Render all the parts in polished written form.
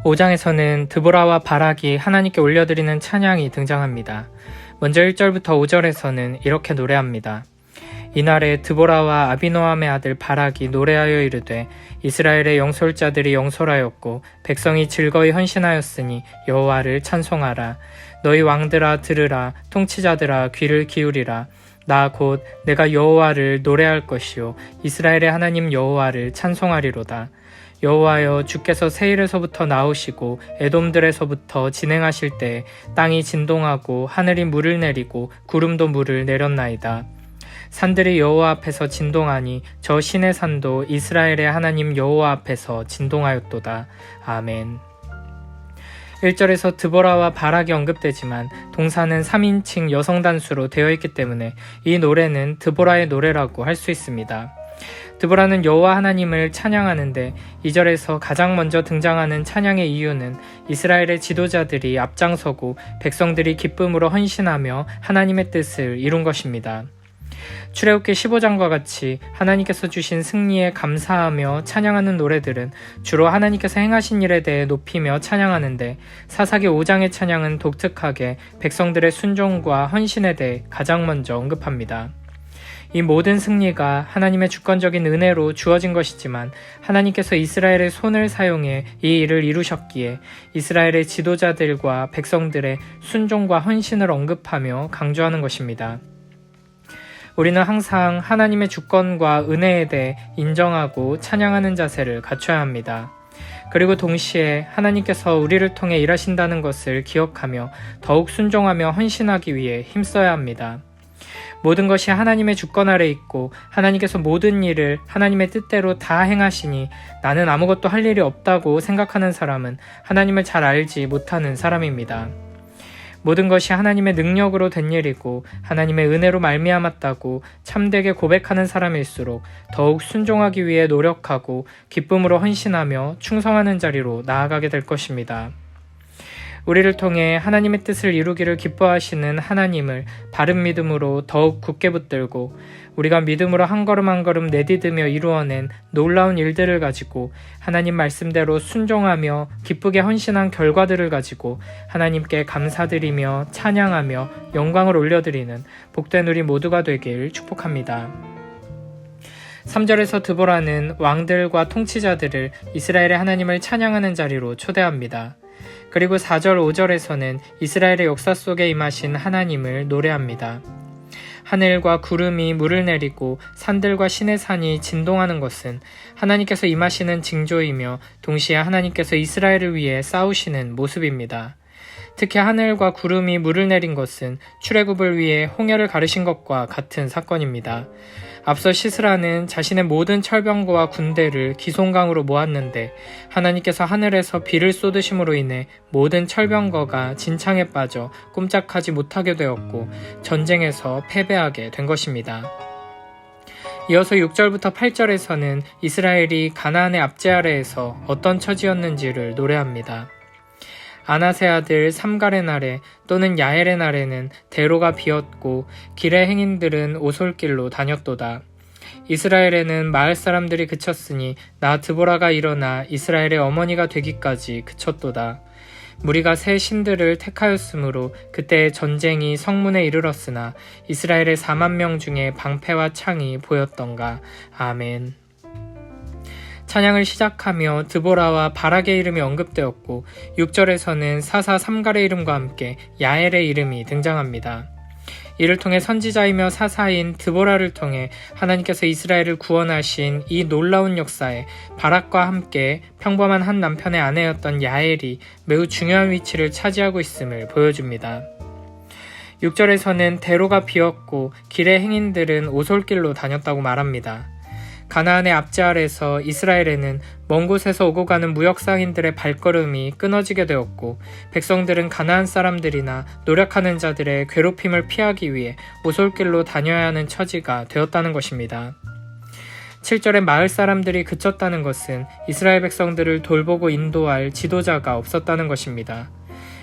5장에서는 드보라와 바락이 하나님께 올려드리는 찬양이 등장합니다. 먼저 1절부터 5절에서는 이렇게 노래합니다. 이날에 드보라와 아비노함의 아들 바락이 노래하여 이르되 이스라엘의 영솔자들이 영솔하였고 백성이 즐거이 헌신하였으니 여호와를 찬송하라. 너희 왕들아 들으라. 통치자들아 귀를 기울이라. 나 곧 내가 여호와를 노래할 것이요 이스라엘의 하나님 여호와를 찬송하리로다. 여호와여, 주께서 세일에서부터 나오시고 에돔들에서부터 진행하실 때 땅이 진동하고 하늘이 물을 내리고 구름도 물을 내렸나이다. 산들이 여호와 앞에서 진동하니 저 신의 산도 이스라엘의 하나님 여호와 앞에서 진동하였도다. 아멘. 1절에서 드보라와 바락이 언급되지만 동사는 3인칭 여성 단수로 되어 있기 때문에 이 노래는 드보라의 노래라고 할 수 있습니다. 드보라는 여호와 하나님을 찬양하는데 2절에서 가장 먼저 등장하는 찬양의 이유는 이스라엘의 지도자들이 앞장서고 백성들이 기쁨으로 헌신하며 하나님의 뜻을 이룬 것입니다. 출애굽기 15장과 같이 하나님께서 주신 승리에 감사하며 찬양하는 노래들은 주로 하나님께서 행하신 일에 대해 높이며 찬양하는데 사사기 5장의 찬양은 독특하게 백성들의 순종과 헌신에 대해 가장 먼저 언급합니다. 이 모든 승리가 하나님의 주권적인 은혜로 주어진 것이지만 하나님께서 이스라엘의 손을 사용해 이 일을 이루셨기에 이스라엘의 지도자들과 백성들의 순종과 헌신을 언급하며 강조하는 것입니다. 우리는 항상 하나님의 주권과 은혜에 대해 인정하고 찬양하는 자세를 갖춰야 합니다. 그리고 동시에 하나님께서 우리를 통해 일하신다는 것을 기억하며 더욱 순종하며 헌신하기 위해 힘써야 합니다. 모든 것이 하나님의 주권 아래 있고 하나님께서 모든 일을 하나님의 뜻대로 다 행하시니 나는 아무것도 할 일이 없다고 생각하는 사람은 하나님을 잘 알지 못하는 사람입니다. 모든 것이 하나님의 능력으로 된 일이고 하나님의 은혜로 말미암았다고 참되게 고백하는 사람일수록 더욱 순종하기 위해 노력하고 기쁨으로 헌신하며 충성하는 자리로 나아가게 될 것입니다. 우리를 통해 하나님의 뜻을 이루기를 기뻐하시는 하나님을 바른 믿음으로 더욱 굳게 붙들고 우리가 믿음으로 한 걸음 한 걸음 내디디며 이루어낸 놀라운 일들을 가지고 하나님 말씀대로 순종하며 기쁘게 헌신한 결과들을 가지고 하나님께 감사드리며 찬양하며 영광을 올려드리는 복된 우리 모두가 되길 축복합니다. 3절에서 드보라는 왕들과 통치자들을 이스라엘의 하나님을 찬양하는 자리로 초대합니다. 그리고 4절, 5절에서는 이스라엘의 역사 속에 임하신 하나님을 노래합니다. 하늘과 구름이 물을 내리고 산들과 신의 산이 진동하는 것은 하나님께서 임하시는 징조이며 동시에 하나님께서 이스라엘을 위해 싸우시는 모습입니다. 특히 하늘과 구름이 물을 내린 것은 출애굽을 위해 홍해를 가르신 것과 같은 사건입니다. 앞서 시스라는 자신의 모든 철병거와 군대를 기송강으로 모았는데 하나님께서 하늘에서 비를 쏟으심으로 인해 모든 철병거가 진창에 빠져 꼼짝하지 못하게 되었고 전쟁에서 패배하게 된 것입니다. 이어서 6절부터 8절에서는 이스라엘이 가나안의 압제 아래에서 어떤 처지였는지를 노래합니다. 아나세 아들 삼갈의 날에 또는 야엘의 날에는 대로가 비었고 길의 행인들은 오솔길로 다녔도다. 이스라엘에는 마을 사람들이 그쳤으니 나 드보라가 일어나 이스라엘의 어머니가 되기까지 그쳤도다. 무리가 새 신들을 택하였으므로 그때 전쟁이 성문에 이르렀으나 이스라엘의 4만 명 중에 방패와 창이 보였던가. 아멘. 찬양을 시작하며 드보라와 바락의 이름이 언급되었고 6절에서는 사사 삼갈의 이름과 함께 야엘의 이름이 등장합니다. 이를 통해 선지자이며 사사인 드보라를 통해 하나님께서 이스라엘을 구원하신 이 놀라운 역사에 바락과 함께 평범한 한 남편의 아내였던 야엘이 매우 중요한 위치를 차지하고 있음을 보여줍니다. 6절에서는 대로가 비었고 길의 행인들은 오솔길로 다녔다고 말합니다. 가나안의 압제 아래서 이스라엘에는 먼 곳에서 오고 가는 무역상인들의 발걸음이 끊어지게 되었고 백성들은 가나안 사람들이나 노력하는 자들의 괴롭힘을 피하기 위해 오솔길로 다녀야 하는 처지가 되었다는 것입니다. 7절에 마을 사람들이 그쳤다는 것은 이스라엘 백성들을 돌보고 인도할 지도자가 없었다는 것입니다.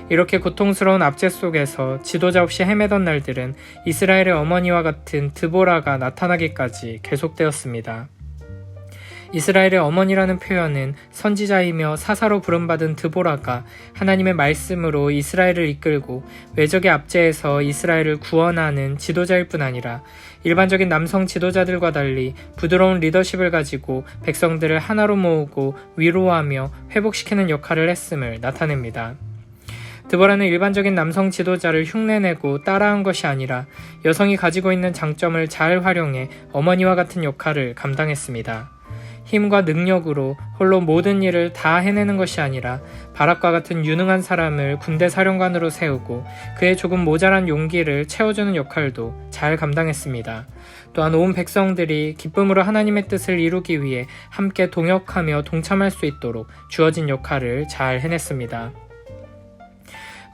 이렇게 고통스러운 압제 속에서 지도자 없이 헤매던 날들은 이스라엘의 어머니와 같은 드보라가 나타나기까지 계속되었습니다. 이스라엘의 어머니라는 표현은 선지자이며 사사로 부름받은 드보라가 하나님의 말씀으로 이스라엘을 이끌고 외적의 압제에서 이스라엘을 구원하는 지도자일 뿐 아니라 일반적인 남성 지도자들과 달리 부드러운 리더십을 가지고 백성들을 하나로 모으고 위로하며 회복시키는 역할을 했음을 나타냅니다. 드보라는 일반적인 남성 지도자를 흉내내고 따라한 것이 아니라 여성이 가지고 있는 장점을 잘 활용해 어머니와 같은 역할을 감당했습니다. 힘과 능력으로 홀로 모든 일을 다 해내는 것이 아니라 바락과 같은 유능한 사람을 군대 사령관으로 세우고 그의 조금 모자란 용기를 채워주는 역할도 잘 감당했습니다. 또한 온 백성들이 기쁨으로 하나님의 뜻을 이루기 위해 함께 동역하며 동참할 수 있도록 주어진 역할을 잘 해냈습니다.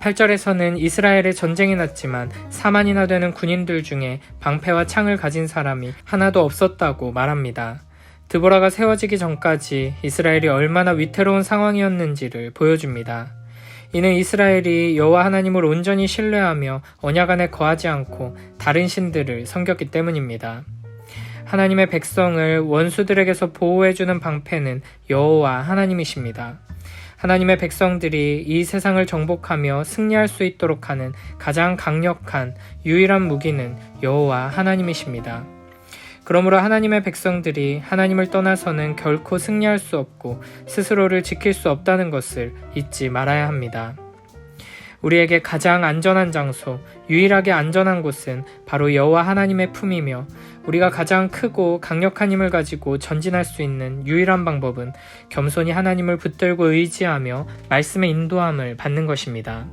8절에서는 이스라엘에 전쟁이 났지만 4만이나 되는 군인들 중에 방패와 창을 가진 사람이 하나도 없었다고 말합니다. 드보라가 세워지기 전까지 이스라엘이 얼마나 위태로운 상황이었는지를 보여줍니다. 이는 이스라엘이 여호와 하나님을 온전히 신뢰하며 언약 안에 거하지 않고 다른 신들을 섬겼기 때문입니다. 하나님의 백성을 원수들에게서 보호해주는 방패는 여호와 하나님이십니다. 하나님의 백성들이 이 세상을 정복하며 승리할 수 있도록 하는 가장 강력한 유일한 무기는 여호와 하나님이십니다. 그러므로 하나님의 백성들이 하나님을 떠나서는 결코 승리할 수 없고 스스로를 지킬 수 없다는 것을 잊지 말아야 합니다. 우리에게 가장 안전한 장소, 유일하게 안전한 곳은 바로 여호와 하나님의 품이며 우리가 가장 크고 강력한 힘을 가지고 전진할 수 있는 유일한 방법은 겸손히 하나님을 붙들고 의지하며 말씀의 인도함을 받는 것입니다.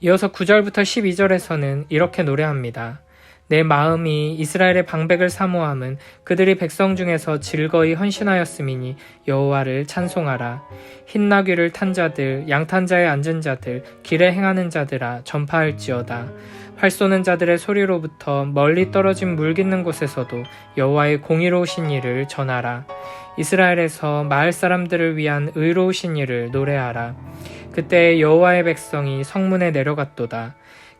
이어서 9절부터 12절에서는 이렇게 노래합니다. 내 마음이 이스라엘의 방백을 사모함은 그들이 백성 중에서 즐거이 헌신하였음이니 여호와를 찬송하라. 흰 나귀를 탄 자들, 양탄자에 앉은 자들, 길에 행하는 자들아 전파할지어다. 활 쏘는 자들의 소리로부터 멀리 떨어진 물 깃는 곳에서도 여호와의 공의로우신 일을 전하라. 이스라엘에서 마을 사람들을 위한 의로우신 일을 노래하라. 그때 여호와의 백성이 성문에 내려갔도다.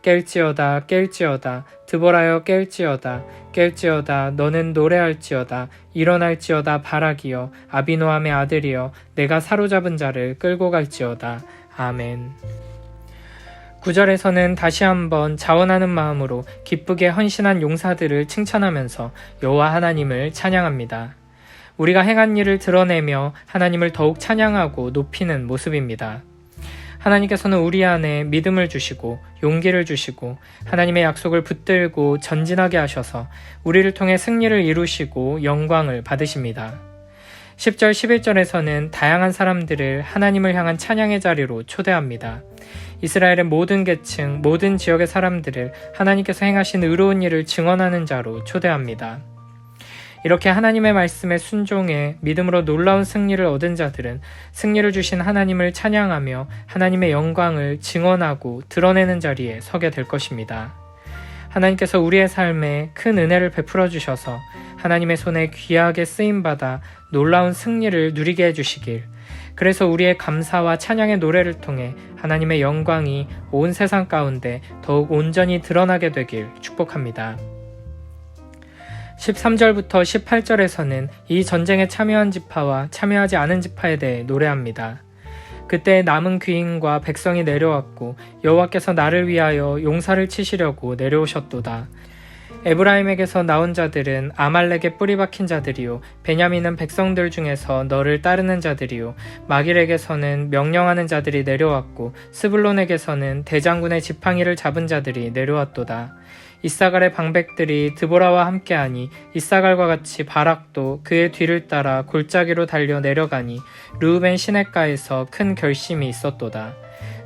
깰지어다 깰지어다 드보라여 깰지어다 깰지어다 너는 노래할지어다 일어날지어다 바락이여 아비노함의 아들이여 내가 사로잡은 자를 끌고 갈지어다. 아멘. 9절에서는 다시 한번 자원하는 마음으로 기쁘게 헌신한 용사들을 칭찬하면서 여호와 하나님을 찬양합니다. 우리가 행한 일을 드러내며 하나님을 더욱 찬양하고 높이는 모습입니다. 하나님께서는 우리 안에 믿음을 주시고 용기를 주시고 하나님의 약속을 붙들고 전진하게 하셔서 우리를 통해 승리를 이루시고 영광을 받으십니다. 10절 11절에서는 다양한 사람들을 하나님을 향한 찬양의 자리로 초대합니다. 이스라엘의 모든 계층, 모든 지역의 사람들을 하나님께서 행하신 의로운 일을 증언하는 자로 초대합니다. 이렇게 하나님의 말씀에 순종해 믿음으로 놀라운 승리를 얻은 자들은 승리를 주신 하나님을 찬양하며 하나님의 영광을 증언하고 드러내는 자리에 서게 될 것입니다. 하나님께서 우리의 삶에 큰 은혜를 베풀어 주셔서 하나님의 손에 귀하게 쓰임받아 놀라운 승리를 누리게 해주시길, 그래서 우리의 감사와 찬양의 노래를 통해 하나님의 영광이 온 세상 가운데 더욱 온전히 드러나게 되길 축복합니다. 13절부터 18절에서는 이 전쟁에 참여한 지파와 참여하지 않은 지파에 대해 노래합니다. 그때 남은 귀인과 백성이 내려왔고 여호와께서 나를 위하여 용사를 치시려고 내려오셨도다. 에브라임에게서 나온 자들은 아말렉에 뿌리 박힌 자들이요 베냐민은 백성들 중에서 너를 따르는 자들이요 마길에게서는 명령하는 자들이 내려왔고 스불론에게서는 대장군의 지팡이를 잡은 자들이 내려왔도다. 이사갈의 방백들이 드보라와 함께하니 이사갈과 같이 바락도 그의 뒤를 따라 골짜기로 달려 내려가니 르우벤 시냇가에서 큰 결심이 있었도다.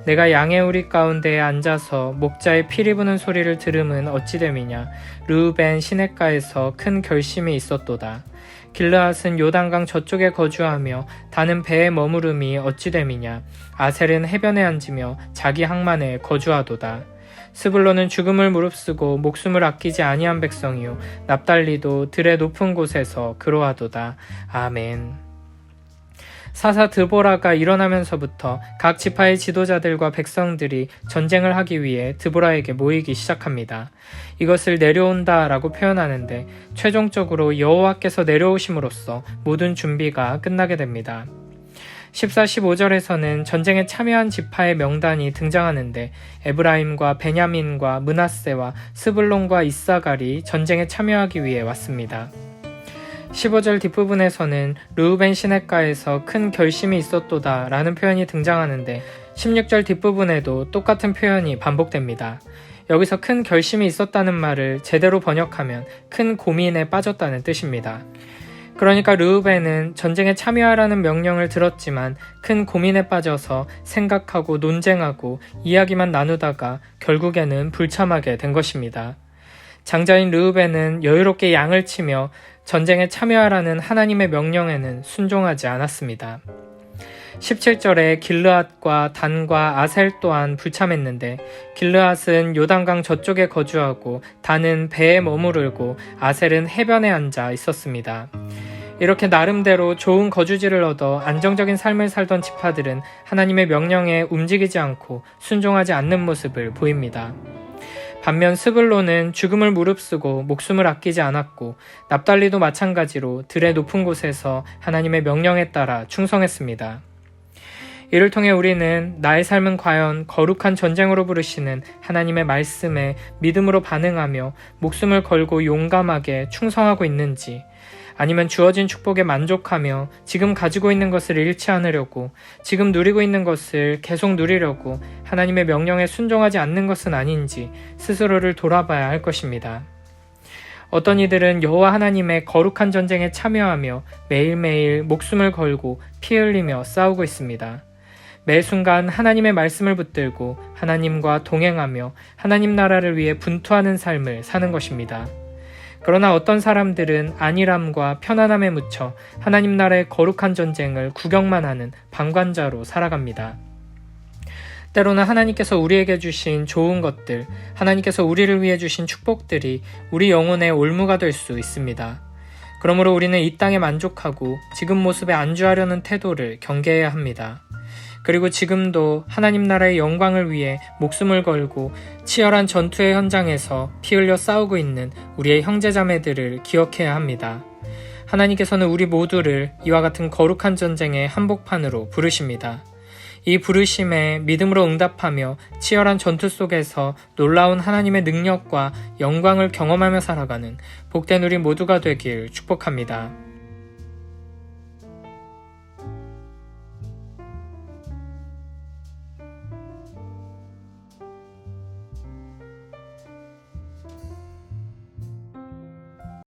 내가 양의 우리 가운데에 앉아서 목자의 피리 부는 소리를 들음은 어찌 됨이냐. 르우벤 시냇가에서 큰 결심이 있었도다. 길르앗은 요단강 저쪽에 거주하며 다는 배에 머무름이 어찌 됨이냐. 아셀은 해변에 앉으며 자기 항만에 거주하도다. 스불론은 죽음을 무릅쓰고 목숨을 아끼지 아니한 백성이요 납달리도 들의 높은 곳에서 그로하도다. 아멘. 사사 드보라가 일어나면서부터 각 지파의 지도자들과 백성들이 전쟁을 하기 위해 드보라에게 모이기 시작합니다. 이것을 내려온다 라고 표현하는데 최종적으로 여호와께서 내려오심으로써 모든 준비가 끝나게 됩니다. 14, 15절에서는 전쟁에 참여한 지파의 명단이 등장하는데 에브라임과 베냐민과 므낫세와 스불론과 이사갈이 전쟁에 참여하기 위해 왔습니다. 15절 뒷부분에서는 르우벤 시냇가에서 큰 결심이 있었도다 라는 표현이 등장하는데 16절 뒷부분에도 똑같은 표현이 반복됩니다. 여기서 큰 결심이 있었다는 말을 제대로 번역하면 큰 고민에 빠졌다는 뜻입니다. 그러니까 르우벤은 전쟁에 참여하라는 명령을 들었지만 큰 고민에 빠져서 생각하고 논쟁하고 이야기만 나누다가 결국에는 불참하게 된 것입니다. 장자인 르우벤은 여유롭게 양을 치며 전쟁에 참여하라는 하나님의 명령에는 순종하지 않았습니다. 17절에 길르앗과 단과 아셀 또한 불참했는데 길르앗은 요단강 저쪽에 거주하고 단은 배에 머무르고 아셀은 해변에 앉아 있었습니다. 이렇게 나름대로 좋은 거주지를 얻어 안정적인 삶을 살던 지파들은 하나님의 명령에 움직이지 않고 순종하지 않는 모습을 보입니다. 반면 스불론은 죽음을 무릅쓰고 목숨을 아끼지 않았고 납달리도 마찬가지로 들의 높은 곳에서 하나님의 명령에 따라 충성했습니다. 이를 통해 우리는 나의 삶은 과연 거룩한 전쟁으로 부르시는 하나님의 말씀에 믿음으로 반응하며 목숨을 걸고 용감하게 충성하고 있는지, 아니면 주어진 축복에 만족하며 지금 가지고 있는 것을 잃지 않으려고, 지금 누리고 있는 것을 계속 누리려고 하나님의 명령에 순종하지 않는 것은 아닌지 스스로를 돌아봐야 할 것입니다. 어떤 이들은 여호와 하나님의 거룩한 전쟁에 참여하며 매일매일 목숨을 걸고 피 흘리며 싸우고 있습니다. 매 순간 하나님의 말씀을 붙들고 하나님과 동행하며 하나님 나라를 위해 분투하는 삶을 사는 것입니다. 그러나 어떤 사람들은 안일함과 편안함에 묻혀 하나님 나라의 거룩한 전쟁을 구경만 하는 방관자로 살아갑니다. 때로는 하나님께서 우리에게 주신 좋은 것들, 하나님께서 우리를 위해 주신 축복들이 우리 영혼의 올무가 될 수 있습니다. 그러므로 우리는 이 땅에 만족하고 지금 모습에 안주하려는 태도를 경계해야 합니다. 그리고 지금도 하나님 나라의 영광을 위해 목숨을 걸고 치열한 전투의 현장에서 피 흘려 싸우고 있는 우리의 형제자매들을 기억해야 합니다. 하나님께서는 우리 모두를 이와 같은 거룩한 전쟁의 한복판으로 부르십니다. 이 부르심에 믿음으로 응답하며 치열한 전투 속에서 놀라운 하나님의 능력과 영광을 경험하며 살아가는 복된 우리 모두가 되길 축복합니다.